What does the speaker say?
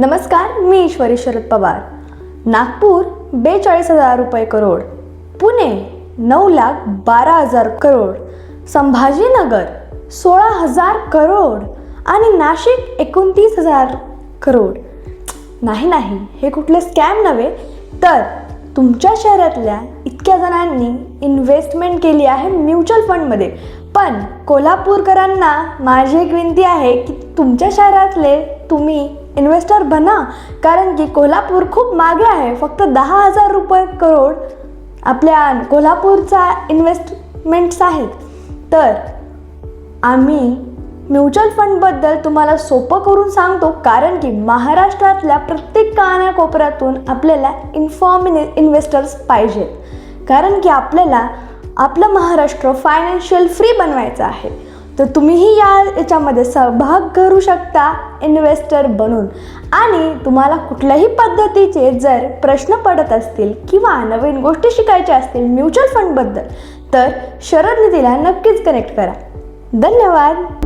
नमस्कार, मी ईश्वरी शरद पवार. नागपूर 42,000 रुपये करोड, पुणे 9,12,000 करोड, संभाजीनगर 16,000 करोड आणि नाशिक 29,000 करोड. नाही, हे कुठले स्कॅम नव्हे, तर तुमच्या शहरातल्या इतक्या जणांनी इन्व्हेस्टमेंट केली आहे म्युच्युअल फंडमध्ये. पण कोल्हापूरकरांना माझी एक विनंती आहे की तुमच्या शहरातले तुम्ही इन्व्हेस्टर बना, कारण की कोल्हापूर खूप मागे आहे. फक्त 10,000 रुपये करोड आपल्या कोल्हापूरचा इन्व्हेस्टमेंट्स आहेत. तर आम्ही म्युच्युअल फंडबद्दल तुम्हाला सोपं करून सांगतो, कारण की महाराष्ट्रातल्या प्रत्येक कानाकोपऱ्यातून आपल्याला इन्व्हेस्टर्स पाहिजेत. कारण की आपल्याला आपलं महाराष्ट्र फायनान्शियल फ्री बनवायचं आहे. तर तुम्हीही याच्यामध्ये सहभाग करू शकता इन्व्हेस्टर बनून. आणि तुम्हाला कुठल्याही पद्धतीचे जर प्रश्न पडत असतील किंवा नवीन गोष्टी शिकायच्या असतील म्युच्युअल फंडबद्दल, तर शरद निधीला नक्कीच कनेक्ट करा. धन्यवाद.